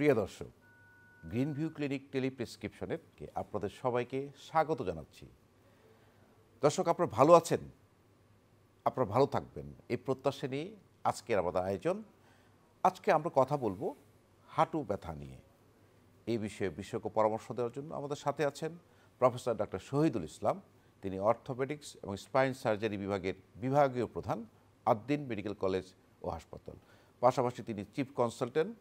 প্রিয় দর্শক, green view clinic টেলিপ্রেসক্রিপশনের আপনাদের সবাইকে স্বাগত জানাচ্ছি। দর্শক, আপনারা ভালো আছেন, আপনারা ভালো থাকবেন এই প্রত্যাশা নিয়ে আজকের আমাদের আয়োজন। আজকে আমরা কথা বলবো হাঁটু ব্যথা নিয়ে। এই বিষয়ে বিশেষজ্ঞ পরামর্শ দেওয়ার জন্য আমাদের সাথে আছেন প্রফেসর ডক্টর শহীদুল ইসলাম। তিনি অর্থোপেডিক্স এবং স্পাইন সার্জারি বিভাগের বিভাগীয় প্রধান, আদ্দিন মেডিকেল কলেজ ও হাসপাতাল। পাশাপাশি তিনি chief consultant,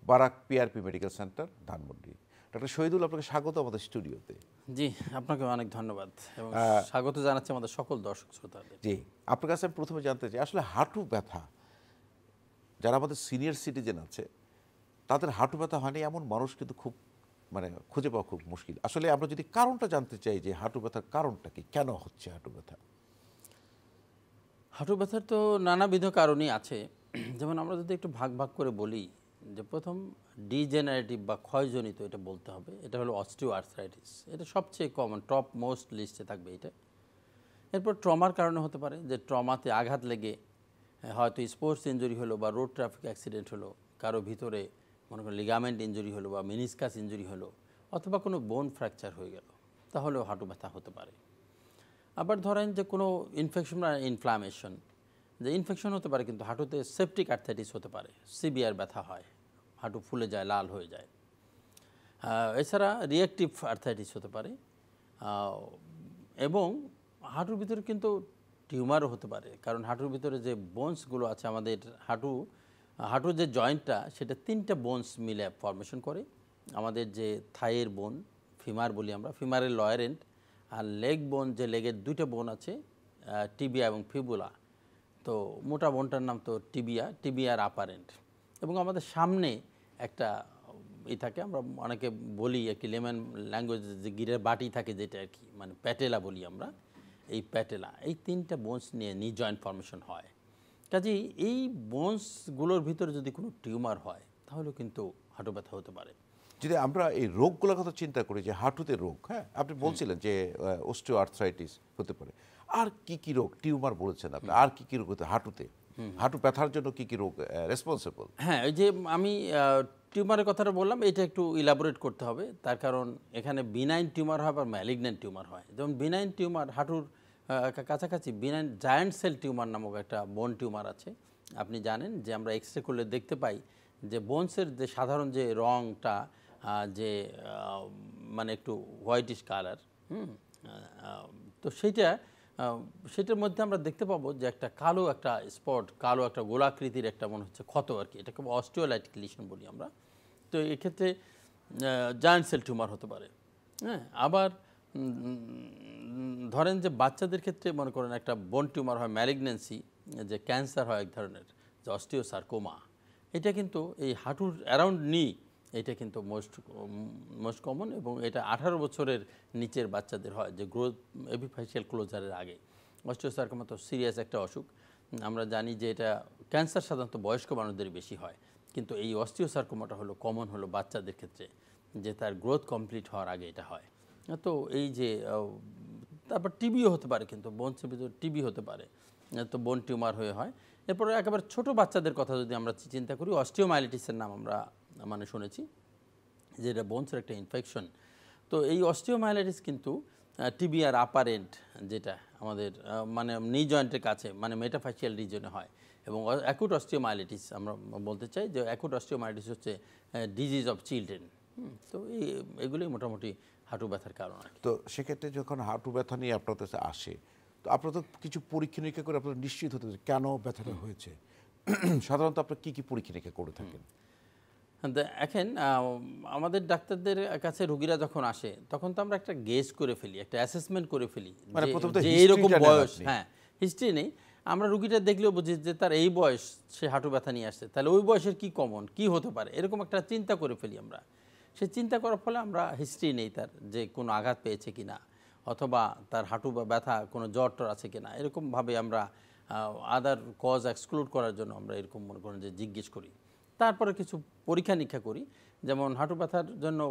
Barack PRP medical centre, Dhanmondi. Doctor Shahidul, আপনাকে স্বাগত আমাদের স্টুডিওতে। জি, আপনাকে অনেক ধন্যবাদ এবং স্বাগত জানাচ্ছি আমাদের সকল দর্শক শ্রোতাদের। জি, আপনার কাছে আমি প্রথমে জানতে চাই, আসলে হাঁটু ব্যথা, যারা আমাদের সিনিয়র সিটিজেন আছে তাদের হাঁটু ব্যথা হয়নি এমন মানুষ কিন্তু খুব খুঁজে পাওয়া খুব মুশকিল। আসলে আমরা যদি কারণটা জানতে চাই যে হাঁটু ব্যথার কারণটা কি, কেন হচ্ছে হাঁটু ব্যথা? হাঁটু ব্যথার তো নানাবিধ কারণই আছে। যেমন আমরা যদি একটু ভাগ ভাগ করে বলি, যে প্রথম ডিজেনারেটিভ বা ক্ষয়জনিত, এটা বলতে হবে, এটা হলো অস্টিও আর্থ্রাইটিস। এটা সবচেয়ে কমন, টপ মোস্ট লিস্টে থাকবে এটা। এরপর ট্রমার কারণে হতে পারে, যে ট্রমাতে আঘাত লেগে হয়তো স্পোর্টস ইঞ্জুরি হলো বা রোড ট্রাফিক অ্যাক্সিডেন্ট হলো, কারো ভিতরে মনে করেন লিগামেন্ট ইঞ্জুরি হলো বা মেনিসকাস ইঞ্জুরি হলো, অথবা কোনো বোন ফ্র্যাকচার হয়ে গেল, তাহলেও হাঁটু ব্যথা হতে পারে। আবার ধরেন যে কোনো ইনফেকশন বা ইনফ্লামেশন, যে ইনফেকশন হতে পারে, কিন্তু হাঁটুতে সেপটিক আর্থাইটিস হতে পারে, সিভিয়ার ব্যথা হয়, হাঁটু ফুলে যায়, লাল হয়ে যায়। এছাড়া রিঅ্যাকটিভ আর্থাইটিস হতে পারে, এবং হাঁটুর ভিতরে কিন্তু টিউমারও হতে পারে। কারণ হাঁটুর ভিতরে যে বোনসগুলো আছে, আমাদের হাঁটুর যে জয়েন্টটা, সেটা 3টা বোনস মিলে ফর্মেশন করে। আমাদের যে থাইয়ের বোন, ফিমার বলি আমরা, ফিমারের লয়ার এন্ড, আর লেগ বোন, যে লেগের 2টা বোন আছে, টিবিয়া এবং ফিবুলা। তো মোটা বোনটার নাম তো টিবিয়ার আপার এন্ড। এবং আমাদের সামনে একটা থাকে, আমরা অনেকে বলি আর কি, লেমন ল্যাঙ্গুয়েজ, যে গিরের বাটি থাকে যেটা আর কি, প্যাটেলা বলি আমরা, এই প্যাটেলা, এই 3টা বোনস নিয়ে নি জয়েন্ট ফর্মেশন হয়। কাজেই এই বোনসগুলোর ভিতরে যদি কোনো টিউমার হয়, তাহলে কিন্তু হাঁটু ব্যথা হতে পারে। যদি আমরা এই রোগগুলোর কথা চিন্তা করি, যে হাঁটুতে রোগ, হ্যাঁ আপনি বলছিলেন যে অস্টিও আর্থ্রাইটিস হতে পারে, আর কি কি রোগ, টিউমার বলেছেন আপনি, আর কি কি রোগ হতে হাঁটুতে, হাঁটু ব্যথার জন্য কি কি রোগ রেসপন্সিবল? হ্যাঁ, ওই যে আমি টিউমারের কথাটা বললাম, এটা একটু ইলাবোরেট করতে হবে। তার কারণ এখানে বিনাইন টিউমার হয় বা ম্যালিগন্যান্ট টিউমার হয়। যেমন বিনাইন টিউমার, হাঁটুর কাছাকাছি বিনাইন জায়ান্ট সেল টিউমার নামক একটা বোন টিউমার আছে। আপনি জানেন যে আমরা এক্সরে করলে দেখতে পাই যে বোনসের যে সাধারণ যে রংটা, যে একটু হোয়াইটিশ কালার, তো সেটার মধ্যে আমরা দেখতে পাবো যে একটা কালো একটা স্পট, কালো একটা গোলাকৃতির একটা মনে হচ্ছে ক্ষত আর কি, এটাকে অস্টিওলাইটিক লিশন বলি আমরা। তো এক্ষেত্রে জায়ান্ট সেল টিউমার হতে পারে। হ্যাঁ, আবার ধরেন যে বাচ্চাদের ক্ষেত্রে মনে করেন একটা বোন টিউমার হয়, ম্যালিগন্যান্সি, যে ক্যান্সার হয় এক ধরনের, যে অস্টিওসার্কোমা। এটা কিন্তু এই হাঁটুর অ্যারাউন্ড নি, এটা কিন্তু মোস্ট কমন, এবং এটা 18 বছরের নিচের বাচ্চাদের হয়, যে গ্রোথ এপিফাইশিয়াল ক্লোজারের আগে। অস্টিওসার্কোমা তো সিরিয়াস একটা অসুখ। আমরা জানি যে এটা ক্যান্সার সাধারণত বয়স্ক মানুষদের বেশি হয়, কিন্তু এই অস্টিওসার্কোমাটা হলো কমন হলো বাচ্চাদের ক্ষেত্রে, যে তার গ্রোথ কমপ্লিট হওয়ার আগে এটা হয়। তো এই যে তারপর টিবিও হতে পারে, কিন্তু বোনসের ভিতরে টিবি হতে পারে, তো বোন টিউমার হয়ে হয়। এরপরে একেবারে ছোট বাচ্চাদের কথা যদি আমরা চিন্তা করি, অস্টিওমাইলিটিসের নাম আমরা শুনেছি, যে এটা বোনসের একটা ইনফেকশন। তো এই অস্টিওমাইলাইটিস কিন্তু টিবিয়ার আপার এন্ড, যেটা আমাদের নি জয়েন্টের কাছে, মেটাফাইশিয়াল রিজনে হয়। এবং অ্যাকুট অস্টিওমাইলাইটিস আমরা বলতে চাই, যে অ্যাকুট অস্টিওমাইলাইটিস হচ্ছে ডিজিজ অফ চিলড্রেন। তো এগুলোই মোটামুটি হাঁটু ব্যথার কারণ আর কি। তো সেক্ষেত্রে যখন হাঁটু ব্যথা নিয়ে আপনার কাছে আসে, তো আপনারা তো কিছু পরীক্ষা নিরীক্ষা করে আপনারা নিশ্চিত হতে কেন ব্যথাটা হয়েছে। সাধারণত আপনারা কি কি পরীক্ষা নিরীক্ষা করে থাকেন? দেখেন, আমাদের ডাক্তারদের কাছে রোগীরা যখন আসে, তখন তো আমরা একটা গেস করে ফেলি, একটা অ্যাসেসমেন্ট করে ফেলি, যে এইরকম বয়স, হ্যাঁ হিস্ট্রি নেই, আমরা রুগীটা দেখলেও বুঝি যে তার এই বয়স, সে হাঁটু ব্যথা নিয়ে আসছে, তাহলে ওই বয়সের কি কমন, কি হতে পারে, এরকম একটা চিন্তা করে ফেলি আমরা। সে চিন্তা করার ফলে আমরা হিস্ট্রি নেই তার, যে কোনো আঘাত পেয়েছে কিনা, অথবা তার হাঁটু বা ব্যথা কোনো জ্বর টর আছে কিনা, এরকমভাবে আমরা আদার কজ এক্সক্লুড করার জন্য আমরা এরকম মনে করেন যে জিজ্ঞেস করি। তারপরে কিছু পরীক্ষা নিরীক্ষা করি। যেমন হাঁটু ব্যথার জন্য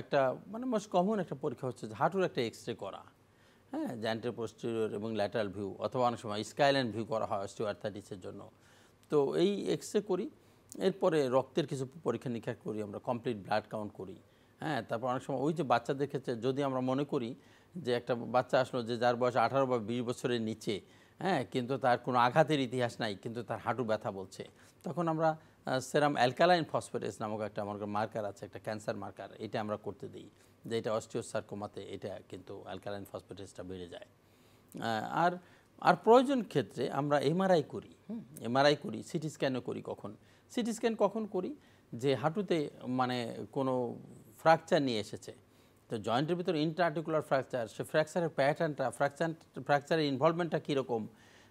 একটা মোস্ট কমন একটা পরীক্ষা হচ্ছে যে হাঁটুর একটা এক্সরে করা, হ্যাঁ, জ্যান্টের পোস্টেরিয়র এবং ল্যাটারাল ভিউ, অথবা অনেক সময় স্কাইল্যান্ড ভিউ করা হয় অস্টিও আর্থ্রাইটিসের জন্য। তো এই এক্সরে করি, এরপরে রক্তের কিছু পরীক্ষা নিরীক্ষা করি, আমরা কমপ্লিট ব্লাড কাউন্ট করি। হ্যাঁ, তারপর অনেক সময় ওই যে বাচ্চাদের ক্ষেত্রে যদি আমরা মনে করি যে একটা বাচ্চা আসলো যে যার বয়স 18 বা 20 বছরের নিচে, হ্যাঁ, কিন্তু তার কোনো আঘাতের ইতিহাস নাই, কিন্তু তার হাঁটু ব্যথা বলছে, তখন আমরা সেরাম অ্যালকালাইন ফসফেটেস নামক একটা আমার মার্কার আছে, একটা ক্যান্সার মার্কার, এটা আমরা করতে দিই, যে এটা অস্টিওসার্কোমাতে এটা কিন্তু অ্যালকালাইন ফসফেটেসটা বেড়ে যায়। আর আর প্রয়োজন ক্ষেত্রে আমরা এমআরআই করি, এমআরআই করি, সিটি স্ক্যানও করি। কখন সিটি স্ক্যান কখন করি? যে হাঁটুতে মানে কোনো ফ্র্যাকচার নিয়ে এসেছে, তো জয়েন্টের ভিতরে ইন্ট্রাআর্টিকুলার ফ্র্যাকচার, সে ফ্র্যাকচারের প্যাটার্নটা, ফ্র্যাকচারের ইনভলভমেন্টটা কীরকম,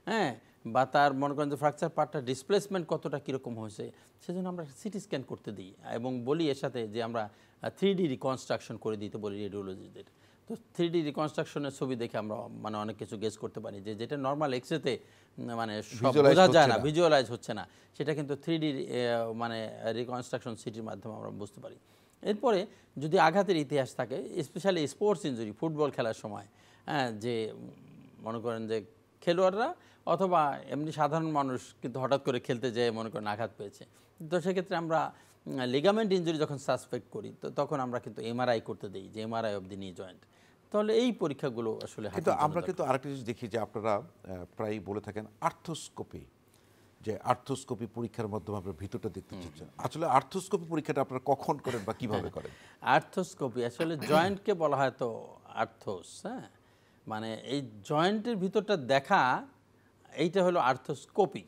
হ্যাঁ, বা তার মনে করেন যে ফ্র্যাকচার পার্টটা ডিসপ্লেসমেন্ট কতটা কীরকম হয়েছে, সেজন্য আমরা সিটি স্ক্যান করতে দিই এবং বলি এর সাথে যে আমরা 3D রিকনস্ট্রাকশন করে দিতে বলি রেডিওলজিদের। তো 3D রিকনস্ট্রাকশনের ছবি দেখে আমরা মানে অনেক কিছু গেস করতে পারি যে যেটা নর্মাল এক্সরেতে মানে সব বোঝা যায় না, ভিজুয়ালাইজ হচ্ছে না, সেটা কিন্তু 3D মানে রিকনস্ট্রাকশন সিটির মাধ্যমে আমরা বুঝতে পারি। এরপরে যদি আঘাতের ইতিহাস থাকে, স্পেশালি স্পোর্টস ইনজুরি, ফুটবল খেলার সময়, হ্যাঁ, যে মনে করেন যে খেলোয়াড়রা অথবা এমনি সাধারণ মানুষ কিন্তু হঠাৎ করে খেলতে যেয়ে মনে করেন আঘাত পেয়েছে, তো সেক্ষেত্রে আমরা লিগামেন্ট ইনজুরি যখন সাসপেক্ট করি, তো তখন আমরা কিন্তু এমআরআই করতে দিই, যে এমআরআই অফ দি নি জয়েন্ট। তাহলে এই পরীক্ষাগুলো আসলে কিন্তু আমরা কিন্তু আরেকটা জিনিস দেখি যে আপনারা প্রায় বলে থাকেন আর্থোস্কোপি, যে আর্থোস্কোপি পরীক্ষার মাধ্যমে আপনার ভিতরটা দেখতে চাচ্ছেন। আসলে আর্থোস্কোপি পরীক্ষাটা আপনারা কখন করেন বা কিভাবে করেন? আর্থোস্কোপি আসলে জয়েন্টকে বলা হয় তো আর্থোস, হ্যাঁ, মানে এই জয়েন্টের ভিতরটা দেখা, এইটা হলো আর্থোস্কোপি।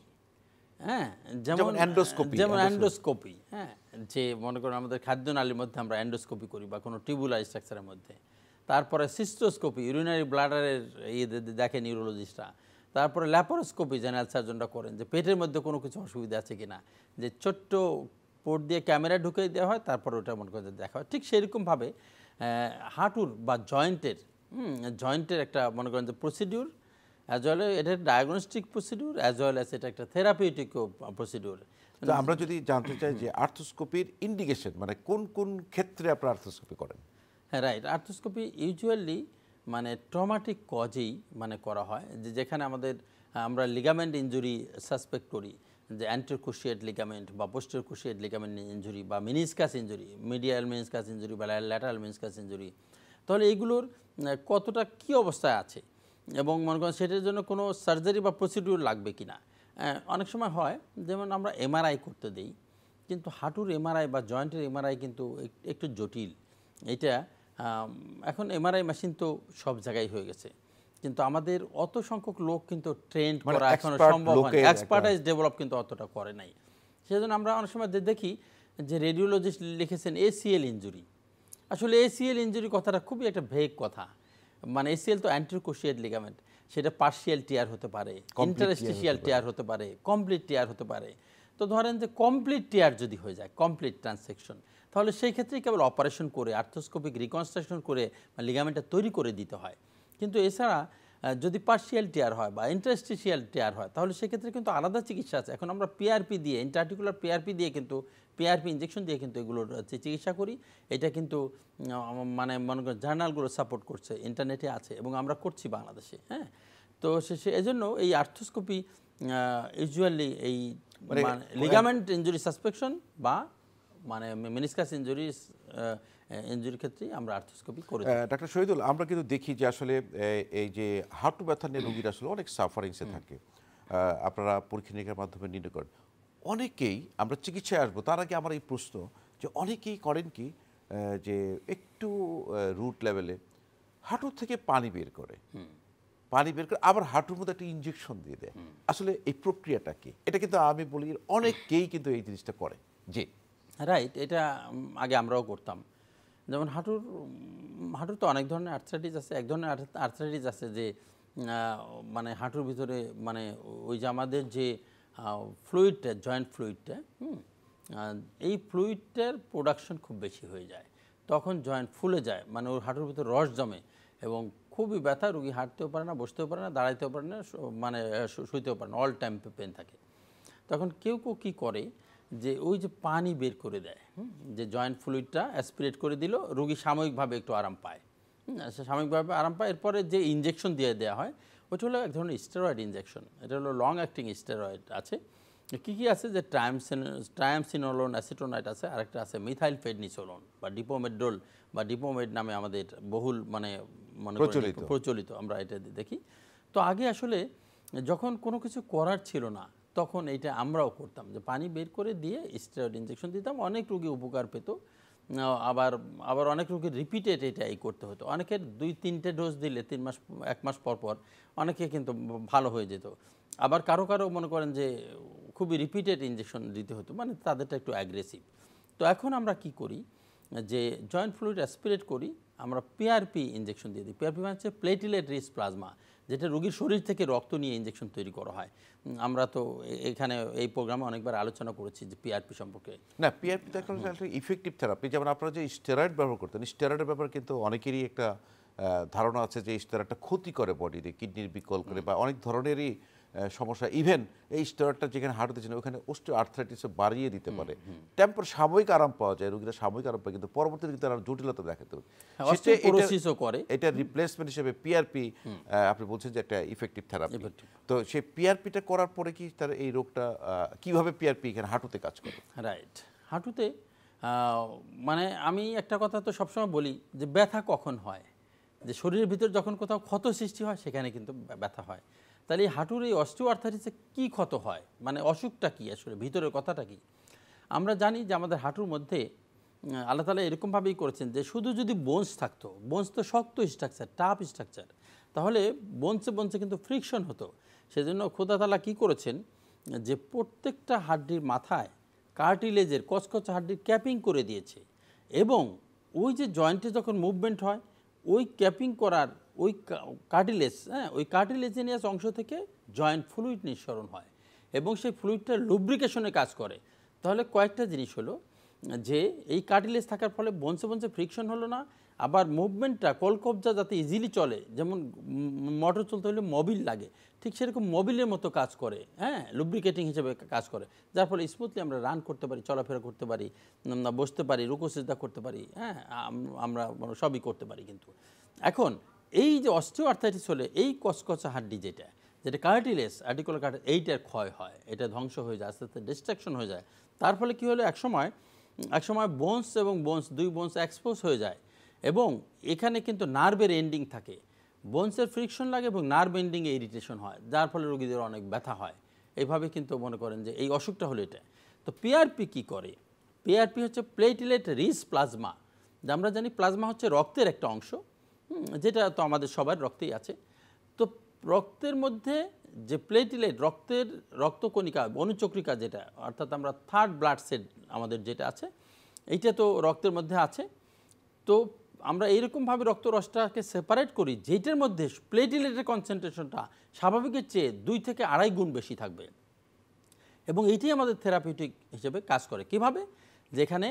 হ্যাঁ, যেমন অ্যান্ডোস্কোপি, হ্যাঁ, যে মনে করেন আমাদের খাদ্যনালীর মধ্যে আমরা অ্যান্ডোস্কোপি করি বা কোনো টিউবুলার স্ট্রাকচারের মধ্যে। তারপরে সিস্টোস্কোপি, ইউরিনারি ব্লাডারের ইয়ে দেখে নিউরোলজিস্টরা। তারপরে ল্যাপারোস্কোপি জেনারেল সার্জনরা করেন, যে পেটের মধ্যে কোনো কিছু অসুবিধা আছে কিনা, যে ছোট্ট পোর্ট দিয়ে ক্যামেরা ঢুকিয়ে দেওয়া হয়, তারপর ওটা মনে করে দেখা হয়। ঠিক সেরকমভাবে হাঁটুর বা জয়েন্টের একটা মনে করেন যে প্রসিডিউর, অ্যাজ ওয়েল এটা diagnostic procedure, as well as এটা একটা থেরাপিউটিক প্রসিডিউর। তো আমরা যদি জানতে চাই যে আর্থোস্কোপির ইন্ডিকেশন মানে কোন কোন ক্ষেত্রে আপনারা আর্থোস্কোপি করেন? হ্যাঁ, রাইট। আর্থোস্কোপি ইউজুয়ালি মানে ট্রমাটিক কজেই মানে করা হয়, যে যেখানে আমাদের আমরা লিগামেন্ট ইনজুরি সাসপেক্ট করি, যে অ্যান্টেরিয়র ক্রুশিয়েট লিগামেন্ট বা পোস্টেরিয়র ক্রুশিয়েট লিগামেন্ট ইনজুরি বা meniscus injury, medial meniscus injury বা ল্যাটারাল মিনিসকাস ইনজুরি, তাহলে এইগুলোর কতটা কী অবস্থায় আছে এবং মনে করেন সেটার জন্য কোনো সার্জারি বা প্রসিডিউর লাগবে কি না। অনেক সময় হয় যেমন আমরা এমআরআই করতে দিই, কিন্তু হাঁটুর এমআরআই বা জয়েন্টের এমআরআই কিন্তু একটু জটিল। এটা এখন এমআরআই মেশিন তো সব জায়গায় হয়ে গেছে, কিন্তু আমাদের অত সংখ্যক লোক কিন্তু ট্রেন্ড করা এখনো সম্ভব হয়, এক্সপার্টাইজ ডেভেলপ কিন্তু অতটা করে নাই। সেজন্য আমরা অনেক সময় দেখি যে রেডিওলজিস্ট লিখেছেন এসিএল ইনজুরি। আসলে এসিএল ইনজুরি কথাটা খুবই একটা ভেগ কথা, মানে এসিএল তো অ্যান্টেরিয়র ক্রুশিয়েট লিগামেন্ট, সেটা পার্শিয়াল টিয়ার হতে পারে, ইন্টারস্টিশিয়াল টিয়ার হতে পারে, কমপ্লিট টিয়ার হতে পারে। তো ধরেন যে কমপ্লিট টিয়ার যদি হয়ে যায়, কমপ্লিট ট্রান্সেকশন, তাহলে সেই ক্ষেত্রে কেবল অপারেশন করে আর্থোস্কোপিক রিকনস্ট্রাকশন করে লিগামেন্টটা তৈরি করে দিতে হয়। কিন্তু এছাড়া যদি পার্শিয়াল টিয়ার হয় বা ইন্টারস্টিশিয়াল টিয়ার হয়, তাহলে সেক্ষেত্রে কিন্তু আলাদা চিকিৎসা আছে। এখন আমরা পিআরপি দিয়ে, ইন্টারআর্টিকুলার পিআরপি দিয়ে কিন্তু, পিআরপি ইঞ্জেকশন দিয়ে কিন্তু এগুলোর চিকিৎসা করি। এটা কিন্তু মানে মনে করেন জার্নালগুলো সাপোর্ট করছে, ইন্টারনেটে আছে এবং আমরা করছি বাংলাদেশে। হ্যাঁ, তো এজন্য এই আর্থোস্কোপি ইউজুয়ালি এই লিগামেন্ট ইনজুরি সাসপেকশন বা মানে মেনিসকাস ইনজুরির ক্ষেত্রে আমরা আর্থোস্কোপি করি। ডাক্তার শহীদুল, আমরা কিন্তু দেখি যে আসলে এই যে হাঁটু ব্যথা নিয়ে রোগীরা আসলে অনেক সাফারিংসে থাকে, আপনারা পরীক্ষা নিরীক্ষার মাধ্যমে নির্ণয় করেন। অনেকেই, আমরা চিকিৎসায় আসবো তার আগে আমার এই প্রশ্ন, যে অনেকেই করেন কি যে একটু রুট লেভেলে হাঁটুর থেকে পানি বের করে, আবার হাঁটুর মধ্যে একটা ইনজেকশন দিয়ে দেয়। আসলে এই প্রক্রিয়াটা কি? এটা কিন্তু আমি বলি অনেকেই কিন্তু এই জিনিসটা করে। জি, রাইট। এটা আগে আমরাও করতাম। যেমন হাঁটুর তো অনেক ধরনের আর্থ্রাইটিস আছে। এক ধরনের আর্থ্রাইটিস আছে যে মানে হাঁটুর ভিতরে মানে ওই যে আমাদের যে ফ্লুইডটা, জয়েন্ট ফ্লুইডটা, এই ফ্লুইডটার প্রোডাকশন খুব বেশি হয়ে যায়, তখন জয়েন্ট ফুলে যায়, মানে ওর হাঁটুর ভিতরে রস জমে এবং খুবই ব্যথা, রুগী হাঁটতেও পারে না, বসতেও পারে না, দাঁড়াইতেও পারে না, মানে শুইতেও পারে না, অল টাইম পেন থাকে। তখন কেউ কী করে যে ওই যে পানি বের করে দেয়, যে জয়েন্ট ফ্লুইডটা অ্যাসপিরেট করে দিল, রুগী সাময়িকভাবে একটু আরাম পায়, সাময়িকভাবে আরাম পায়। এরপরে যে ইনজেকশন দিয়ে দেওয়া হয় ওটা হলো এক ধরনের স্টেরয়েড ইনজেকশন। এটা হলো লং অ্যাক্টিং স্টেরয়েড আছে, কি কি আছে যে ট্রায়ামসিনোলোন অ্যাসিটোনাইট আছে, আরেকটা আছে মিথাইল ফেডনিসোলোন বা ডিপোমেড্রোল বা ডিপোমেড নামে আমাদের বহুল মানে প্রচলিত আমরা এটা দেখি। তো আগে আসলে যখন কোনো কিছু করার ছিল না তখন এটা আমরাও করতাম যে পানি বের করে দিয়ে স্টেরয়েড ইনজেকশন দিতাম, অনেক রোগী উপকার পেত। আবার অনেক রোগীর রিপিটেড এটাই করতে হতো, অনেকের 2-3টে ডোজ দিলে 1 মাস পর পর অনেকে কিন্তু ভালো হয়ে যেত। আবার কারো মনে করেন যে খুবই রিপিটেড ইনজেকশন দিতে হতো, মানে তাদেরটা একটু অ্যাগ্রেসিভ। তো এখন আমরা কি করি যে জয়েন্ট ফ্লুইড অ্যাসপিরেট করি, আমরা পিআরপি ইনজেকশন দিয়ে দিই। পিআরপি মানে হচ্ছে প্লেটিলেট রিচ প্লাজমা, যেটা রোগীর শরীর থেকে রক্ত নিয়ে ইনজেকশন তৈরি করা হয়। আমরা তো এখানে এই প্রোগ্রামে অনেকবার আলোচনা করেছি যে পিআরপি সম্পর্কে। না, পিআরপি তো একটা ইফেক্টিভ থেরাপি। যেমন আপনারা যে স্টেরয়েড ব্যবহার করতেন, স্টেরয়েডের ব্যাপারে কিন্তু অনেকেরই একটা ধারণা আছে যে স্টেরয়েডটা ক্ষতি করে বডিতে, কিডনির বিকল করে বা অনেক ধরনেরই সমস্যা। ইভেন এই স্টেরয়েডটা যেখানে হাঁটুতে ছিল ওখানে অস্টিও আর্থ্রাইটিসও বাড়িয়ে দিতে পারে। টেম্পোর সাময়িক আরাম পাওয়া যায়, রোগীরা সাময়িক আরাম পায়, কিন্তু পরবর্তীতে কিন্তু তারা জটিলতা দেখাতে হবে। এটা রিপ্লেসমেন্ট হিসেবে পিআরপি আপনি বলছেন যে একটা ইফেক্টিভ থেরাপি। তো সেই পিআরপিটা করার পরে কি তার এই রোগটা কিভাবে পিআরপি এখানে হাঁটুতে কাজ করে? রাইট, হাঁটুতে মানে আমি একটা কথা তো সবসময় বলি যে ব্যথা কখন হয়, যে শরীরের ভিতর যখন কোথাও ক্ষত সৃষ্টি হয় সেখানে কিন্তু ব্যথা হয়। তাহলে এই হাঁটুর এই অস্টিওআর্থাইটিসে কী ক্ষত হয়, মানে অসুখটা কী, আসলে ভিতরের কথাটা কি? আমরা জানি যে আমাদের হাঁটুর মধ্যে আল্লাহ তাআলা এরকমভাবেই করেছেন যে শুধু যদি বোনস থাকতো, বোনস তো শক্ত স্ট্রাকচার, টাফ স্ট্রাকচার, তাহলে বোনসে কিন্তু ফ্রিকশন হতো। সেজন্য খোদা তাআলা কী করেছেন যে প্রত্যেকটা হাড্ডির মাথায় কার্টিলেজের কচকচা হাড্ডির ক্যাপিং করে দিয়েছে, এবং ওই যে জয়েন্টে যখন মুভমেন্ট হয় ওই ক্যাপিং করার ওই কার্টিলেজ, ওই কার্টিলেজিনিয়াস অংশ থেকে জয়েন্ট ফ্লুইড নিঃসরণ হয় এবং সেই ফ্লুইডটা লুব্রিকেশনে কাজ করে। তাহলে কয়েকটা জিনিস হলো যে এই কার্টিলেজ থাকার ফলে বনসে ফ্রিকশন হলো না, আবার মুভমেন্টটা কলকবজা যাতে ইজিলি চলে, যেমন মোটর চলতে হলে মোবিল লাগে, ঠিক সেরকম মোবিলের মতো কাজ করে, লুব্রিকেটিং হিসেবে কাজ করে, যার ফলে স্মুথলি আমরা রান করতে পারি, চলাফেরা করতে পারি, বসতে পারি, রুকু সিজদা করতে পারি, আমরা সবই করতে পারি। কিন্তু এখন এই যে অস্টিওআর্থাইটিস হলে এই কচকচা হাড্ডি যেটা কার্টিলেজ, আর্টিকুলার কার্টিলেজ, এইটার ক্ষয় হয়, এটা ধ্বংস হয়ে যায়, আস্তে আস্তে ডিস্ট্রাকশন হয়ে যায়। তার ফলে কী হলো, একসময় বোনস এবং দুই বোনস এক্সপোজ হয়ে যায়, এবং এখানে কিন্তু নার্ভের এন্ডিং থাকে, বোনসের ফ্রিকশন লাগে এবং নার্ভ এন্ডিংয়ে ইরিটেশন হয়, যার ফলে রোগীদের অনেক ব্যথা হয়। এইভাবে কিন্তু মনে করেন যে এই অসুখটা হলো এটা। তো পিআরপি কী করে? পিআরপি হচ্ছে প্লেটিলেট রিচ প্লাজমা। আমরা জানি প্লাজমা হচ্ছে রক্তের একটা অংশ, যেটা তো আমাদের সবার রক্তেই আছে। তো রক্তের মধ্যে যে প্লেটিলেট, রক্তকণিকা, অনুচক্রিকা যেটা, অর্থাৎ আমরা থার্ড ব্লাড সেল আমাদের যেটা আছে, এইটা তো রক্তের মধ্যে আছে। তো আমরা এইরকমভাবে রক্তরসটাকে সেপারেট করি যেটার মধ্যে প্লেটিলেটের কনসেন্ট্রেশনটা স্বাভাবিকের চেয়ে 2 থেকে 2.5 গুণ বেশি থাকবে, এবং এইটাই আমাদের থেরাপিউটিক হিসেবে কাজ করে। কিভাবে? যেখানে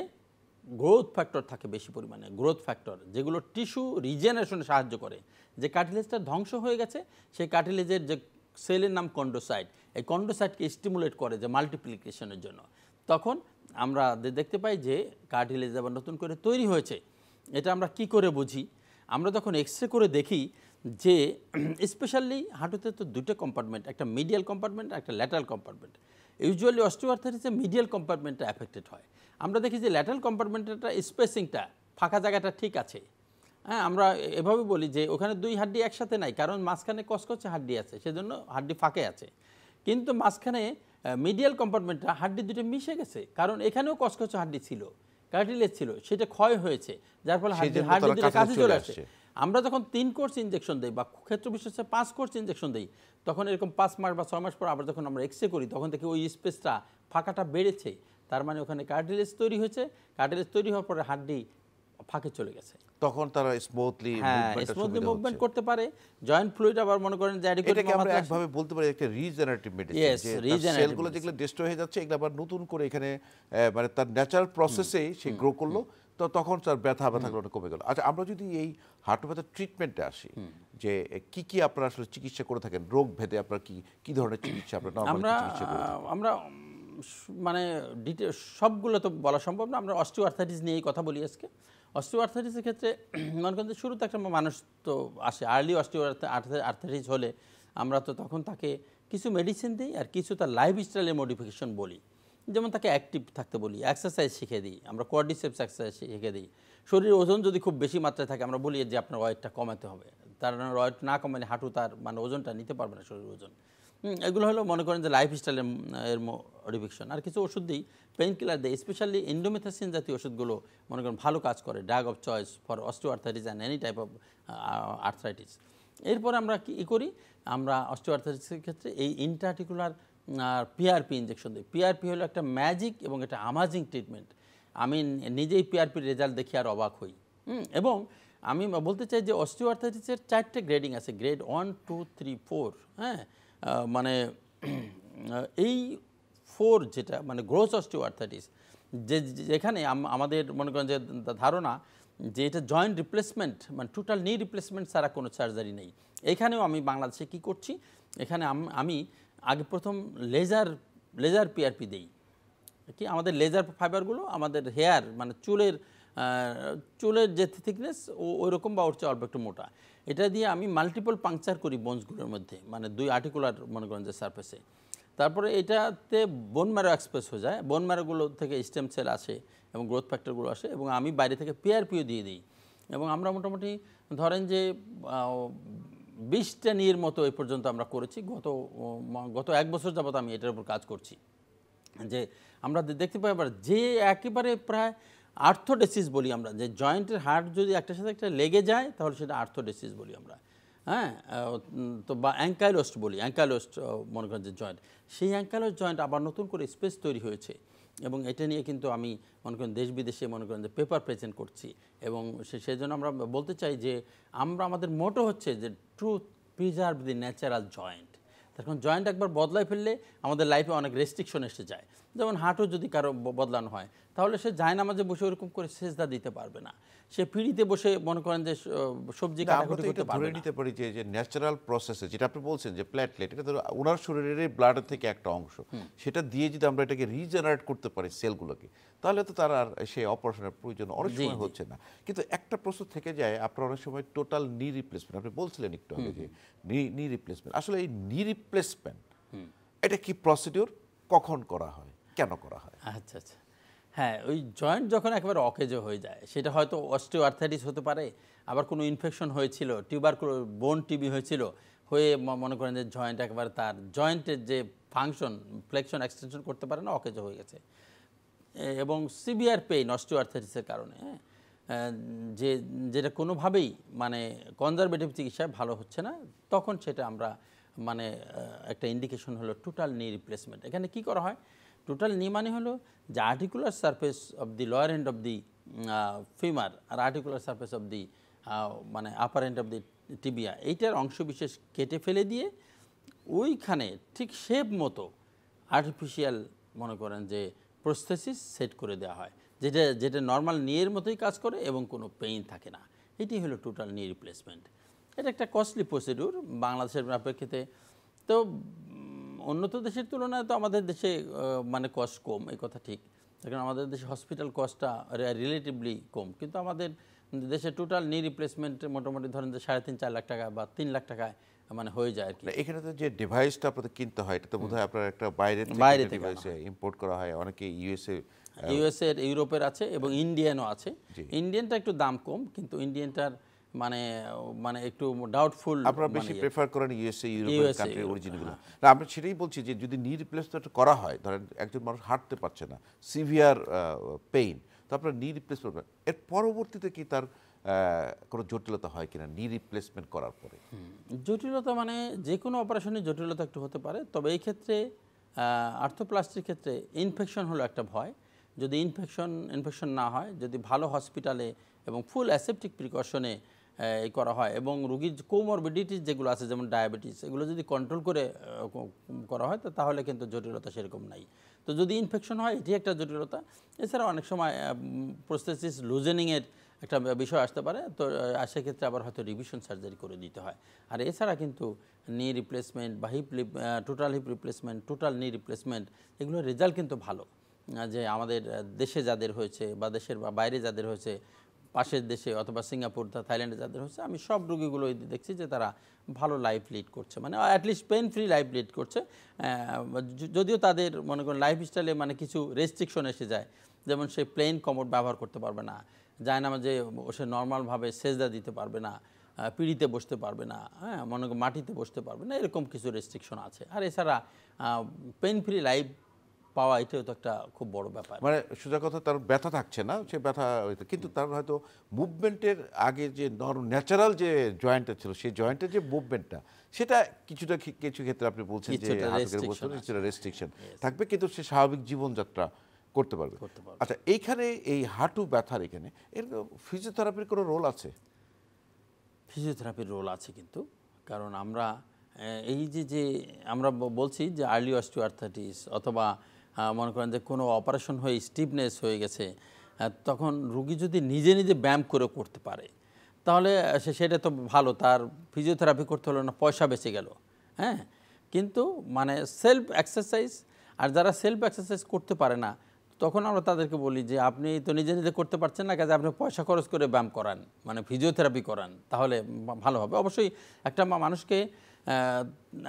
গ্রোথ ফ্যাক্টর থাকে বেশি পরিমাণে, গ্রোথ ফ্যাক্টর যেগুলো টিস্যু রিজেনারেশনে সাহায্য করে। যে কার্টিলেজটা ধ্বংস হয়ে গেছে, সেই কার্টিলেজের যে সেলের নাম কন্ডোসাইট, এই কন্ডোসাইটকে স্টিমুলেট করে যে মাল্টিপ্লিকেশনের জন্য। তখন আমরা দেখতে পাই যে কার্টিলেজ আবার নতুন করে তৈরি হয়েছে। এটা আমরা কি করে বুঝি? আমরা যখন এক্সরে করে দেখি যে স্পেশালি হাঁটুতে তো 2টা কম্পার্টমেন্ট, একটা মিডিয়াল কম্পার্টমেন্ট, একটা ল্যাটারাল কম্পার্টমেন্ট। ইউজুয়ালি অস্টিওআর্থাইটিসে মিডিয়াল কম্পার্টমেন্টটা অ্যাফেক্টেড হয়। আমরা দেখি যে ল্যাটারাল কম্পার্টমেন্টটা স্পেসিংটা, ফাঁকা জায়গাটা ঠিক আছে। আমরা এভাবে বলি যে ওখানে 2 হাড্ডি একসাথে নাই, কারণ মাঝখানে কচকচে হাড্ডি আছে, সেজন্য হাড্ডি ফাঁকে আছে। কিন্তু মাঝখানে মিডিয়াল কম্পার্টমেন্টটা হাড্ডি 2টা মিশে গেছে, কারণ এখানেও কচকচে হাড্ডি ছিল, কার্টিলেজ ছিল, সেটা ক্ষয় হয়েছে, যার ফলে হাড্ডি 2টা কাছে চলে আসে। আমরা যখন 3 কোর্স ইনজেকশন দিই বা ক্ষেত্র বিশেষে 5 কোর্স ইনজেকশন দিই, তখন এরকম 5 মাস বা 6 মাস পর আবার যখন আমরা এক্সরে করি, তখন দেখি ওই স্পেসটা ফাঁকাটা বেড়েছে, তার মানে ওখানে কার্টিলেজ তৈরি হয়েছে। কার্টিলেজ তৈরি হওয়ার পরে হাড্ডি ফাঁকে চলে গেছে, তখন তারা স্মুথলি মুভমেন্ট করতে পারে। জয়েন্ট ফ্লুইড আবার মনে করেন যে এটাকে আমরা একভাবে বলতে পারি একটা রিজেনারেটিভ মেডিসিন, যে সেলগুলো যেগুলো ডিস্ট্রয় হয়ে যাচ্ছে এগুলো আবার নতুন করে এখানে মানে তার ন্যাচারাল প্রসেসেই সে গ্রো করলো, তো তখন তার ব্যথাগুলো কমে গেল। আচ্ছা, আমরা যদি এই হাঁটু ব্যথার ট্রিটমেন্টে আসি, যে কি আপনারা আসলে চিকিৎসা করে থাকেন, রোগ ভেদে আপনারা কি ধরনের চিকিৎসা আপনারা নরমালি চিকিৎসা করে থাকেন? আমরা মানে সবগুলো তো বলা সম্ভব না, আমরা অস্টিওআর্থাইটিস নিয়েই কথা বলি আজকে। অস্টিওআর্থাইটিসের ক্ষেত্রে মনে করেন শুরুতে একটা মানুষ তো আসে, আর্লি অস্টিওআর্থাইটিস হলে আমরা তো তখন তাকে কিছু মেডিসিন দিই আর কিছু তার লাইফস্টাইলের মডিফিকেশন বলি। যেমন তাকে অ্যাক্টিভ থাকতে বলি, এক্সারসাইজ শিখে দিই, আমরা কোয়াড্রিসেপস এক্সারসাইজ শিখে দিই। শরীরের ওজন যদি খুব বেশি মাত্রায় থাকে আমরা বলি যে আপনার ওয়েটটা কমাতে হবে, তার ওয়েট না কমালে হাঁটু তার মানে ওজনটা নিতে পারবে না, শরীরের ওজন। এগুলো হলো মনে করেন যে লাইফস্টাইলের এর মডিফিকেশন। আর কিছু ওষুধ দিই, পেইন কিলার দিই, স্পেশালি ইন্ডোমেথাসিন জাতীয় ওষুধগুলো মনে করেন ভালো কাজ করে, drug of choice for osteoarthritis and any type of arthritis. এরপর আমরা কী করি, আমরা অস্টিওআর্থাইটিসের ক্ষেত্রে এই ইন্ট্রাআর্টিকুলার পিআরপি ইঞ্জেকশন দিই। পিআরপি হলো একটা ম্যাজিক এবং একটা অ্যামাজিং ট্রিটমেন্ট। আমি নিজেই পিআরপির রেজাল্ট দেখি আর অবাক হই। এবং আমি বলতে চাই যে অস্টিওআর্থাইটিসের 4টে গ্রেডিং আছে, গ্রেড 1, 2, 3, 4। হ্যাঁ, মানে এই 4 যেটা মানে গ্রোস অস্টিওআর্থাইটিস, যেখানে আমাদের মনে করেন যে ধারণা যে এটা জয়েন্ট রিপ্লেসমেন্ট, মানে টোটাল নি রিপ্লেসমেন্ট ছাড়া কোনো সার্জারি নেই। এখানেও আমি বাংলাদেশে কি করছি, এখানে আমি আগে প্রথম লেজার পিআরপি দেই। কি আমাদের লেজার ফাইবারগুলো আমাদের হেয়ার মানে চুলের যে থিকনেস ওই রকম বা ওর চেয়ে অল্প একটু মোটা, এটা দিয়ে আমি মাল্টিপল পাংচার করি বোনসগুলোর মধ্যে, মানে 2 আর্টিকুলার মনে করেন যে সারফেসে। তারপরে এটাতে বোন ম্যারো এক্সপ্রেস হয়ে যায়, বোন ম্যারোগুলো থেকে স্টেম সেল আসে এবং গ্রোথ ফ্যাক্টরগুলো আসে, এবং আমি বাইরে থেকে পিআরপিও দিয়ে দিই। এবং আমরা মোটামুটি ধরেন যে 20টা নিয়ের মতো এই পর্যন্ত আমরা করেছি। গত 1 বছর যাবত আমি এটার উপর কাজ করছি। যে আমরা দেখতে পাই আবার যে একেবারে প্রায় আর্থোডেসিস বলি আমরা, যে জয়েন্টের হাড় যদি একটার সাথে একটা লেগে যায় তাহলে সেটা আর্থোডেসিস বলি আমরা। হ্যাঁ, তো বা অ্যাঙ্কাইলোস্ট বলি, অ্যাঙ্কাইলোস্ট মনে করেন যে জয়েন্ট, সেই অ্যাঙ্কাইলোস্ট জয়েন্ট আবার নতুন করে স্পেস তৈরি হয়েছে। এবং এটা নিয়ে কিন্তু আমি মনে করেন দেশ বিদেশে মনে করেন যে পেপার প্রেজেন্ট করছি। এবং সেই জন্য আমরা বলতে চাই যে আমাদের মোটো হচ্ছে যে ট্রুথ প্রিজার্ভ দি ন্যাচারাল জয়েন্ট। তখন জয়েন্ট একবার বদলায় ফেললে আমাদের লাইফে অনেক রেস্ট্রিকশন এসে যায়। যেমন হাঁটু যদি কারো বদলানো হয় তাহলে সে জায়নামাজে বসে ওরকম করে সেজদা দিতে পারবে না, সে পিঁড়িতে বসে মনে করেন যে সবজি কাটাকুটি করতে পারবে না। নিতে পারি যে ন্যাচারাল প্রসেসে যেটা আপনি বলছেন যে প্ল্যাটলেট, এটা ধরো ওনার শরীরের ব্লাডের থেকে একটা অংশ, সেটা দিয়ে যদি আমরা এটাকে রিজেনারেট করতে পারি সেলগুলোকে, তাহলে তো তার আর সেই অপারেশনের প্রয়োজন অনেক সময় হচ্ছে না। কিন্তু একটা প্রশ্ন থেকে যায়, আপনার অনেক সময় টোটাল নি রিপ্লেসমেন্ট আপনি বলছিলেন একটু আগে, যে নি রিপ্লেসমেন্ট, আসলে এই নি রিপ্লেসমেন্ট এটা কি প্রসিডিউর, কখন করা হয়, কেন করা হয়? আচ্ছা আচ্ছা, হ্যাঁ, ওই জয়েন্ট যখন একেবারে অকেজো হয়ে যায়, সেটা হয়তো অস্টিওআর্থাইটিস হতে পারে, আবার কোনো ইনফেকশন হয়েছিল, বোন টিবি হয়েছিল, হয়ে মনে করেন যে জয়েন্ট একেবারে তার জয়েন্টের যে ফাংশন ফ্লেকশন এক্সটেনশন করতে পারে না, অকেজো হয়ে গেছে। এবং সিভিয়ার পেইন অস্টিওআর্থাইটিসের কারণে, যেটা কোনোভাবেই মানে কনজারভেটিভ চিকিৎসায় ভালো হচ্ছে না, তখন সেটা আমরা মানে একটা ইন্ডিকেশন হলো টোটাল নি রিপ্লেসমেন্ট। এখানে কি করা হয়, টোটাল নি মানে হলো যে articular surface of the lower end of the femur আর আর্টিকুলার সারফেস অফ দি মানে upper end of the tibia, এইটার অংশ বিশেষ কেটে ফেলে দিয়ে ওইখানে ঠিক শেপ মতো আর্টিফিশিয়াল মনে করেন যে প্রস্থেসিস সেট করে দেওয়া হয়, যেটা নর্মাল নিয়ের মতোই কাজ করে এবং কোনো পেইন থাকে না। এটি হলো টোটাল নি রিপ্লেসমেন্ট। এটা একটা কস্টলি প্রসিডিউর বাংলাদেশের প্রেক্ষিতে। তো উন্নত দেশের তুলনায় তো আমাদের দেশে মানে কস্ট কম, এই কথা ঠিক, কারণ আমাদের দেশে হসপিটাল কস্টটা রিলেটিভলি কম, কিন্তু আমাদের দেশে টোটাল নি রিপ্লেসমেন্ট মোটামুটি ধরেন যে 3.5-4 লাখ টাকা বা 3 লাখ টাকায় মানে হয়ে যায় আর কি। এখানে তো যে ডিভাইসটা আপনাদের কিনতে হয়, এটা তো বোধহয় আপনার একটা বাইরে থেকে ডিভাইস ইম্পোর্ট করা হয়, অনেকে ইউএসএ এর ইউরোপের আছে এবং ইন্ডিয়ানও আছে। ইন্ডিয়ানটা একটু দাম কম, কিন্তু ইন্ডিয়ানটার মানে একটু ডাউটফুল। আপনারা বেশি প্রেফার করেন ইউএসএ, ইউরোপিয়ান কান্ট্রি অরিজিনগুলো। না, আমরা সেটাই বলছি যে যদি নি রিপ্লেসমেন্ট করা হয়, ধরেন একজন মানুষ হাঁটতে পারছে না, সিভিয়ার পেইন, তো আপনারা নি রিপ্লেসমেন্ট এর পরবর্তীতে কি তার কোনো জটিলতা হয় কিনা নি রিপ্লেসমেন্ট করার পরে? জটিলতা মানে যে কোনো অপারেশনের জটিলতা একটু হতে পারে, তবে এই ক্ষেত্রে আর্থোপ্লাস্টির ক্ষেত্রে ইনফেকশন হলো একটা ভয়। যদি ইনফেকশন না হয়, যদি ভালো হসপিটালে এবং ফুল অ্যাসেপটিক প্রিকশনে করা হয় এবং রুগীর কোমরবিডিটিস যেগুলো আছে যেমন ডায়াবেটিস, এগুলো যদি কন্ট্রোল করে করা হয় তাহলে কিন্তু জটিলতা সেরকম নাই। তো যদি ইনফেকশন হয় এটি একটা জটিলতা। এছাড়া অনেক সময় প্রস্থেসিস লুজেনিংয়ের একটা বিষয় আসতে পারে, তো সেক্ষেত্রে আবার হয়তো রিভিশন সার্জারি করে দিতে হয়। আর এছাড়া কিন্তু নি রিপ্লেসমেন্ট বা টোটাল হিপ রিপ্লেসমেন্ট, টোটাল নি রিপ্লেসমেন্ট, এগুলোর রেজাল্ট কিন্তু ভালো। যে আমাদের দেশে যাদের হয়েছে বা দেশের বা বাইরে যাদের হয়েছে, পাশের দেশে অথবা সিঙ্গাপুর থাইল্যান্ডে যাদের হচ্ছে, আমি সব রোগীগুলো দেখছি যে তারা ভালো লাইফ লিড করছে, মানে at least pain free life lead করছে। যদিও তাদের মনে করেন লাইফস্টাইলে মানে কিছু রেস্ট্রিকশন এসে যায়, যেমন সে প্লেন কমোড ব্যবহার করতে পারবে না, জায়নামাজে সে নর্মালভাবে সেজদা দিতে পারবে না, পিঁড়িতে বসতে পারবে না, হ্যাঁ মনে করেন মাটিতে বসতে পারবে না, এরকম কিছু রেস্ট্রিকশন আছে। আর এছাড়া পেন ফ্রি লাইফ পাওয়া এটাও তো একটা খুব বড় ব্যাপার। মানে সোজা কথা, তার ব্যথা থাকছে না, সে ব্যথা কিন্তু তার হয়তো মুভমেন্টের আগে যে ন্যাচারাল যে জয়েন্টটা ছিল, সেই জয়েন্টের যে মুভমেন্টটা, সেটা কিছুটা কিছু ক্ষেত্রে আপনি বলছেন যে কিছুটা রেস্ট্রিকশন থাকবে, কিন্তু সে স্বাভাবিক জীবনযাত্রা করতে পারবে। আচ্ছা, এইখানে এই হাঁটু ব্যথার এখানে এর ফিজিওথেরাপির কোনো রোল আছে? ফিজিওথেরাপির রোল আছে কিন্তু, কারণ আমরা এই যে আমরা বলছি যে আর্লি অস্টিওআর্থ্রাইটিস অথবা মনে করেন যে কোনো অপারেশন হয়ে স্টিফনেস হয়ে গেছে, তখন রুগী যদি নিজে নিজে ব্যায়াম করতে পারে তাহলে সেটা তো ভালো, তার ফিজিওথেরাপি করতে হলো না, পয়সা বেঁচে গেল। হ্যাঁ, কিন্তু মানে সেলফ এক্সারসাইজ, আর যারা সেলফ এক্সারসাইজ করতে পারে না তখন আমরা তাদেরকে বলি যে আপনি তো নিজে নিজে করতে পারছেন না, কাজে আপনি পয়সা খরচ করে ব্যায়াম করান, মানে ফিজিওথেরাপি করান, তাহলে ভালো হবে। অবশ্যই একটা মানুষকে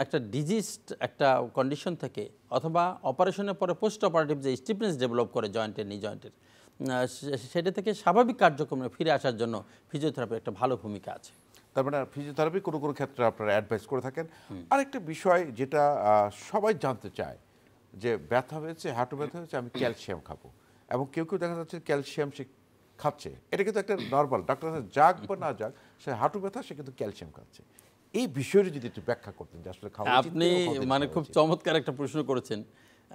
একটা ডিজিজড একটা কন্ডিশন থেকে অথবা অপারেশনের পরে পোস্ট অপারেটিভ যে স্টিফনেস ডেভেলপ করে জয়েন্টের, নি জয়েন্টের, সেটা থেকে স্বাভাবিক কার্যক্রমে ফিরে আসার জন্য ফিজিওথেরাপির একটা ভালো ভূমিকা আছে। তার মানে ফিজিওথেরাপি কোনো কোনো ক্ষেত্রে আপনারা অ্যাডভাইস করে থাকেন। আরেকটা বিষয় যেটা সবাই জানতে চায়, যে ব্যথা হয়েছে, হাঁটু ব্যথা হয়েছে, আমি ক্যালসিয়াম খাবো, এবং কেউ কেউ দেখা যাচ্ছে ক্যালসিয়াম সে খাচ্ছে, এটা কিন্তু একটা নর্মাল, ডাক্তার যাক বা না যাক, সে হাঁটু ব্যথা, সে কিন্তু ক্যালসিয়াম খাচ্ছে। এই বিষয়টি যদি একটু ব্যাখ্যা করতেন যে আসলে খাওয়া উচিত আপনি কিংবা মানে খুব চমৎকার একটা প্রশ্ন করেছেন।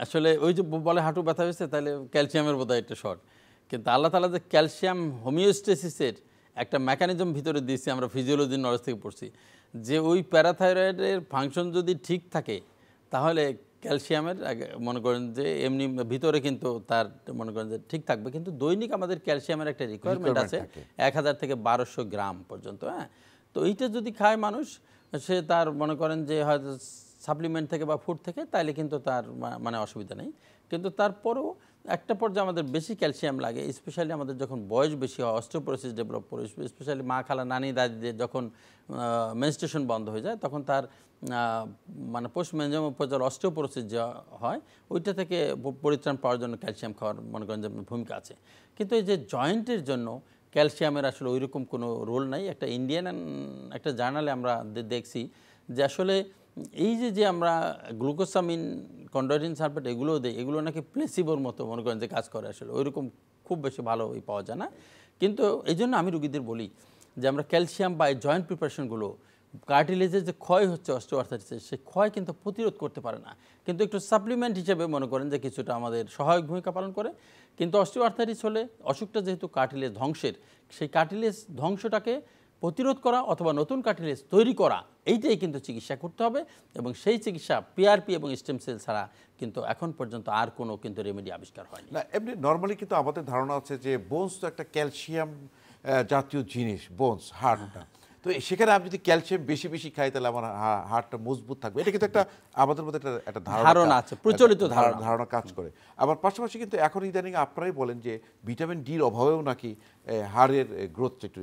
আসলে ওই যে বলে হাঁটু ব্যথা হয়েছে, তাহলে ক্যালসিয়ামের বোধহয় একটা শর্ট, কিন্তু আল্লাহ তাআলা যে ক্যালসিয়াম হোমিওস্টেসিসের একটা মেকানিজম ভিতরে দিয়েছি, আমরা ফিজিওলজির নলেজ থেকে পড়ছি, যে ওই প্যারাথাইরয়েডের ফাংশন যদি ঠিক থাকে তাহলে ক্যালসিয়ামের মনে করেন যে এমনি ভিতরে কিন্তু তার মনে করেন যে ঠিক থাকবে। কিন্তু দৈনিক আমাদের ক্যালসিয়ামের একটা রিকোয়ারমেন্ট আছে 1000 থেকে 1200 গ্রাম পর্যন্ত। হ্যাঁ, তো এইটা যদি খায় মানুষ, সে তার মনে করেন যে হয়তো সাপ্লিমেন্ট থেকে বা ফুড থেকে, তাইলে কিন্তু তার মানে অসুবিধা নেই। কিন্তু তারপরেও একটা পর্যায়ে আমাদের বেশি ক্যালসিয়াম লাগে, স্পেশালি আমাদের যখন বয়স বেশি হয়, অস্টিওপোরোসিস ডেভেলপ করে, স্পেশালি মা খালা নানি দাদিদের যখন মেনস্ট্রুয়েশন বন্ধ হয়ে যায়, তখন তার মানে পোস্ট মেনজেনোপজাল অস্টিওপোরোসিস যা হয়, ওইটা থেকে পরিত্রাণ পাওয়ার জন্য ক্যালসিয়াম খাওয়ার মনে করেন যে ভূমিকা আছে। কিন্তু এই যে জয়েন্টের জন্য ক্যালসিয়ামের আসলে ওইরকম কোনো রোল নাই। একটা ইন্ডিয়ান একটা জার্নালে আমরা দেখছি যে আসলে এই যে আমরা গ্লুকোসামিন, কন্ড্রোইটিন সালফেট এগুলো দিই, এগুলো নাকি প্লেসিবোর মতো মনে করেন যে কাজ করে, আসলে ওইরকম খুব বেশি ভালো পাওয়া যায় না। কিন্তু এই জন্য আমি রুগীদের বলি যে আমরা ক্যালসিয়াম বা জয়েন্ট প্রিপারেশনগুলো, কার্টিলেজের যে ক্ষয় হচ্ছে অস্টিওআর্থ্রাইটিসের, সেই ক্ষয় কিন্তু প্রতিরোধ করতে পারে না, কিন্তু একটু সাপ্লিমেন্ট হিসেবে মনে করেন যে কিছুটা আমাদের সহায়ক ভূমিকা পালন করে। কিন্তু অস্টিওআর্থ্রাইটিস হলে অসুখটা যেহেতু কার্টিলেজ ধ্বংসের, সেই কার্টিলেজ ধ্বংসটাকে প্রতিরোধ করা অথবা নতুন কার্টিলেজ তৈরি করা, এইটাই কিন্তু চিকিৎসা করতে হবে। এবং সেই চিকিৎসা পিআরপি এবং স্টেম সেল ছাড়া কিন্তু এখন পর্যন্ত আর কোনো কিন্তু রেমেডি আবিষ্কার হয়নি। না, এমনি নর্মালি কিন্তু আমাদের ধারণা আছে যে বোনস তো একটা ক্যালসিয়াম জাতীয় জিনিস, বোনস, হাড়টা, তো সেখানে আমি যদি ক্যালসিয়াম বেশি বেশি খাই তাহলে আমার হাড়টা মজবুত থাকবে, এটা কিন্তু একটা আমাদের মধ্যে একটা ধারণা আছে, প্রচলিত ধারণা কাজ করে। আবার পাশাপাশি কিন্তু এখন ইদানিং আপনারাই বলেন যে ভিটামিন ডির অভাবেও নাকি হাড়ের গ্রোথ একটু,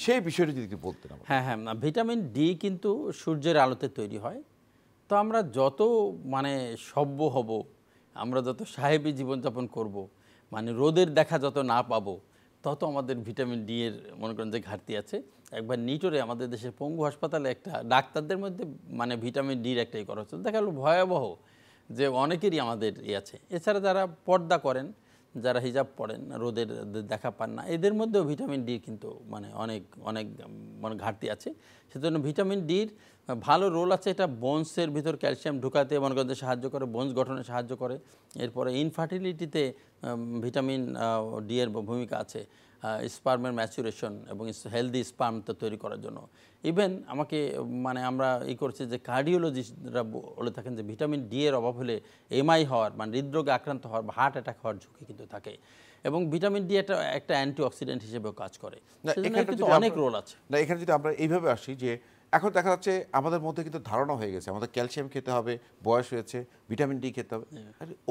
সেই বিষয়টি যদি বলতেন। হ্যাঁ, ভিটামিন ডি কিন্তু সূর্যের আলোতে তৈরি হয়। তো আমরা যত মানে সভ্য হব, আমরা যত সাহেবী জীবনযাপন করব, মানে রোদের দেখা যত না পাবো, তত আমাদের ভিটামিন ডি এর মনে করেন যে ঘাটতি আছে। একবার নিটোরে আমাদের দেশের পঙ্গু হাসপাতালে একটা ডাক্তারদের মধ্যে মানে ভিটামিন ডির একটাই করা হচ্ছে, দেখা গেল ভয়াবহ যে অনেকেরই আমাদের আছে। এছাড়া যারা পর্দা করেন, যারা হিজাব পড়েন, রোদের দেখা পান না, এদের মধ্যেও ভিটামিন ডি কিন্তু মানে অনেক অনেক মানে ঘাটতি আছে। সেজন্য ভিটামিন ডির ভালো রোল আছে, এটা বোনসের ভিতর ক্যালসিয়াম ঢুকাতে মনে করেন সাহায্য করে, বোনস গঠনে সাহায্য করে। এরপরে ইনফার্টিলিটিতে ভিটামিন ডি এর ভূমিকা আছে, স্পার্মের ম্যাচুরেশন এবং হেলদি স্পার্ম তৈরি করার জন্য। ইভেন আমাকে মানে আমরা করছি যে কার্ডিওলজিস্টরা বলে থাকেন যে ভিটামিন ডি এর অভাব হলে এমআই হওয়ার, মানে হৃদরোগে আক্রান্ত হওয়ার বা হার্ট অ্যাটাক হওয়ার ঝুঁকি কিন্তু থাকে। এবং ভিটামিন ডি একটা অ্যান্টিঅক্সিডেন্ট হিসেবেও কাজ করে, কিন্তু অনেক রোল আছে। না, এখানে যদি আমরা এইভাবে আসি যে এখন দেখা যাচ্ছে আমাদের মধ্যে কিন্তু ধারণা হয়ে গেছে আমাদের ক্যালসিয়াম খেতে হবে, বয়স হয়েছে, ভিটামিন ডি খেতে হবে,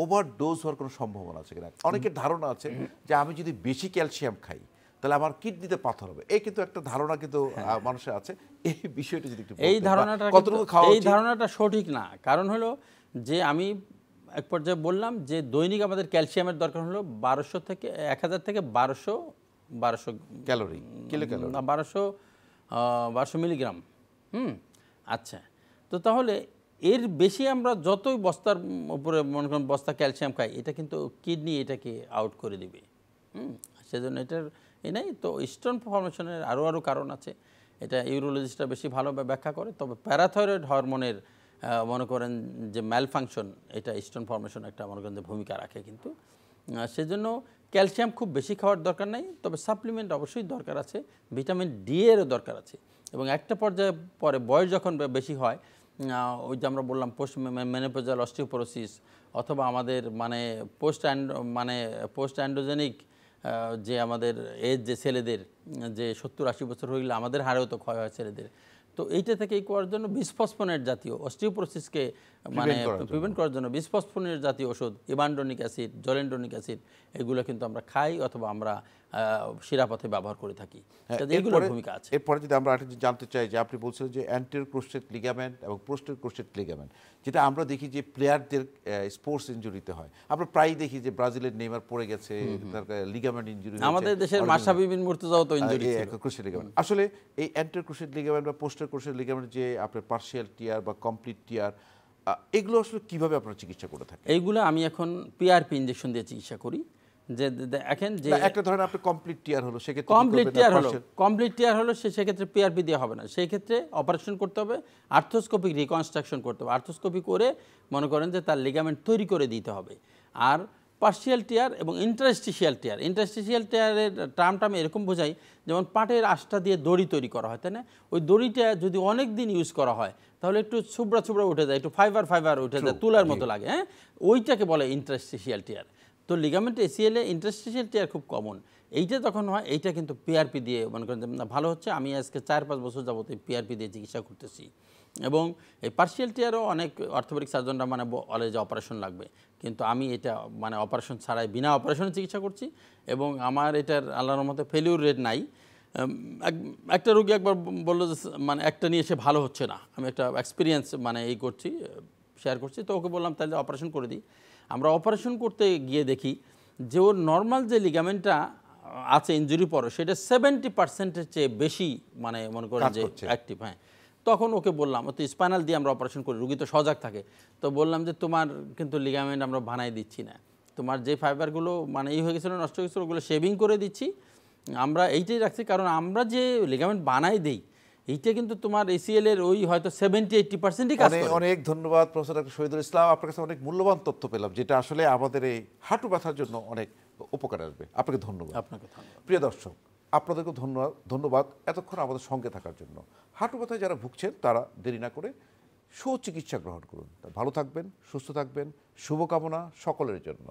ওভার ডোজ হওয়ার কোনো সম্ভাবনা আছে কিনা? অনেকের ধারণা আছে যে আমি যদি বেশি ক্যালসিয়াম খাই তাহলে আমার কিডনিতে পাথর হবে, এই কিন্তু একটা ধারণা কিন্তু মানুষের আছে। এই বিষয়টা যদি একটু এই বলতেন, বা ধারণাটা কতটুকু কিন্তু- খাওয়া এই উচিত? ধারণাটা সঠিক না। কারণ হলো যে আমি এক পর্যায়ে বললাম যে দৈনিক আমাদের ক্যালসিয়ামের দরকার হলো 1200 থেকে 1000 থেকে 1200 ক্যালোরি, কিলো ক্যালোরি। 1200 মিলিগ্রাম। আচ্ছা, তো তাহলে এর বেশি আমরা যতই বস্তার উপরে মনে করেন বস্তা ক্যালসিয়াম খাই, এটা কিন্তু কিডনি এটাকে আউট করে দিবে। সেজন্য এটার নাই। তো স্টোন ফর্মেশনের আরও কারণ আছে, এটা ইউরোলজিস্টরা বেশি ভালো ব্যাখ্যা করে। তবে প্যারাথাইরয়েড হরমোনের মনে করেন যে ম্যালফাংশন, এটা স্টোন ফর্মেশন একটা মনে করেন যে ভূমিকা রাখে। কিন্তু সেজন্য ক্যালসিয়াম খুব বেশি খাওয়ার দরকার নাই, তবে সাপ্লিমেন্ট অবশ্যই দরকার আছে। ভিটামিন ডি এরও দরকার আছে। এবং একটা পর্যায়ে পরে বয়স যখন বেশি হয়, ওই যে আমরা বললাম পোস্ট মেনোপজাল অস্টিওপোরোসিস, অথবা আমাদের পোস্ট অ্যান্ড্রোজেনিক যে আমাদের এজ যে ছেলেদের যে 70-80 বছর হয়ে গেলে আমাদের হাড়েও তো ক্ষয় হয় ছেলেদের। তো এইটা থেকে করার জন্য বিসফসফোনেট জাতীয় অস্টিওপোরোসিসকে প্রিভেন্ট করার জন্য বিসফসফোনেট জাতীয় ওষুধ, ইবান্ডোনিক অ্যাসিড, জলেন্ডোনিক অ্যাসিড, এগুলো কিন্তু আমরা খাই অথবা আমরা শিরাপথে ব্যবহার করে থাকি। এগুলোর ভূমিকা আছে। এরপরে যদি আমরা আরেকটু জানতে চাই যে আপনি বলছিলেন যে অ্যান্টেরিয়র ক্রোস্টেট লিগামেন্ট এবং পোস্টেরিয়র ক্রোস্টেট লিগামেন্ট, যেটা আমরা দেখি যে প্লেয়ারদের স্পোর্টস ইনজুরিতে হয়। আমরা প্রায়ই দেখি যে ব্রাজিলের নেইমার পড়ে গেছে, তার লিগামেন্ট ইনজুরি হয়েছে। আমাদের দেশের মাশরাফি বিন মুর্তজাও তো ইনজুরি ছিল। ক্রোস্টেট লিগামেন্ট আসলে এই অ্যান্টেরিয়র ক্রোস্টেট লিগামেন্ট বা পোস্টেরিয়র ক্রোস্টেট লিগামেন্ট যে আপনার পার্শিয়াল টিয়ার বা কমপ্লিট টিয়ার, এগুলো আসলে কিভাবে আপনারা চিকিৎসা করে থাকেন? এইগুলো আমি এখন পিআরপি ইনজেকশন দিয়ে চিকিৎসা করি। যে দেখেন যে একটা ধরেন আপনি কমপ্লিট টিয়ার হলো, সেক্ষেত্রে কমপ্লিট টিয়ার হলো সেক্ষেত্রে পিআরপি দেওয়া হবে না। সেই ক্ষেত্রে অপারেশন করতে হবে, আর্থ্রোস্কোপিক রিকনস্ট্রাকশন করতে হবে। আর্থ্রোস্কোপি করে মনে করেন যে তার লিগামেন্ট তৈরি করে দিতে হবে। আর পার্শিয়াল টিয়ার এবং ইন্টারস্টিশিয়াল টিয়ারের টার্মটা আমি এরকম বোঝাই, যেমন পাটের আঁশটা দিয়ে দড়ি তৈরি করা হয়, তাই না? ওই দড়িটা যদি অনেক দিন ইউজ করা হয় তাহলে একটু ছুবড়া উঠে যায়, একটু ফাইবার উঠে যায়, তুলার মতো লাগে। ওইটাকে বলে ইন্টারস্টিশিয়াল টিয়ার। তো লিগামেন্ট এসিএলে ইন্টারস্টিশিয়াল টিয়ার খুব কমন। এইটা তখন হয়, এইটা কিন্তু পিআরপি দিয়ে মনে করেন ভালো হচ্ছে। আমি আজকে 4-5 বছর যাবত এই পিআরপি দিয়ে চিকিৎসা করতেছি। এবং এই পার্শিয়াল টিয়ারও অনেক অর্থোপেডিক সার্জনরা বলে যে অপারেশন লাগবে, কিন্তু আমি এটা অপারেশন ছাড়াই বিনা অপারেশনে চিকিৎসা করছি এবং আমার এটার আল্লাহর মতে ফেলিউর রেট নাই। একটা রোগী একবার বললো যে একটা নিয়ে সে ভালো হচ্ছে না, আমি একটা এক্সপিরিয়েন্স এই করছি, শেয়ার করছি। তো ওকে বললাম তাহলে অপারেশন করে দিই। আমরা অপারেশন করতে গিয়ে দেখি যে ওর নর্মাল যে লিগামেন্টটা আছে ইনজুরি পরে, সেটা 70%-এর চেয়ে বেশি মনে করেন যে অ্যাক্টিভ। তখন ওকে বললাম, তো স্পাইনাল দিয়ে আমরা অপারেশন করি, রুগী তো সজাগ থাকে। তো বললাম যে তোমার কিন্তু লিগামেন্ট আমরা বানাই দিচ্ছি না, তোমার যে ফাইবারগুলো হয়ে গেছিলো, নষ্ট হয়ে গেছিলো, ওগুলো শেভিং করে দিচ্ছি। আমরা এইটাই রাখছি, কারণ আমরা যে লিগামেন্ট বানাই দিই এইটা কিন্তু তোমার এসিএল এর ওই হয়তো 70-80%ই কাজ করে। অনেক ধন্যবাদ প্রফেসর ডক্টর শহীদুল ইসলাম, আপনার কাছে অনেক মূল্যবান তথ্য পেলাম, যেটা আসলে আমাদের এই হাঁটু ব্যথার জন্য অনেক উপকার আসবে। আপনাকে ধন্যবাদ। আপনাকে ধন্যবাদ। প্রিয় দর্শক, আপনাদেরকে ধন্যবাদ এতক্ষণ আমাদের সঙ্গে থাকার জন্য। হাঁটু ব্যথায় যারা ভুগছেন তারা দেরি না করে সুচিকিৎসা গ্রহণ করুন। ভালো থাকবেন, সুস্থ থাকবেন, শুভকামনা সকলের জন্য।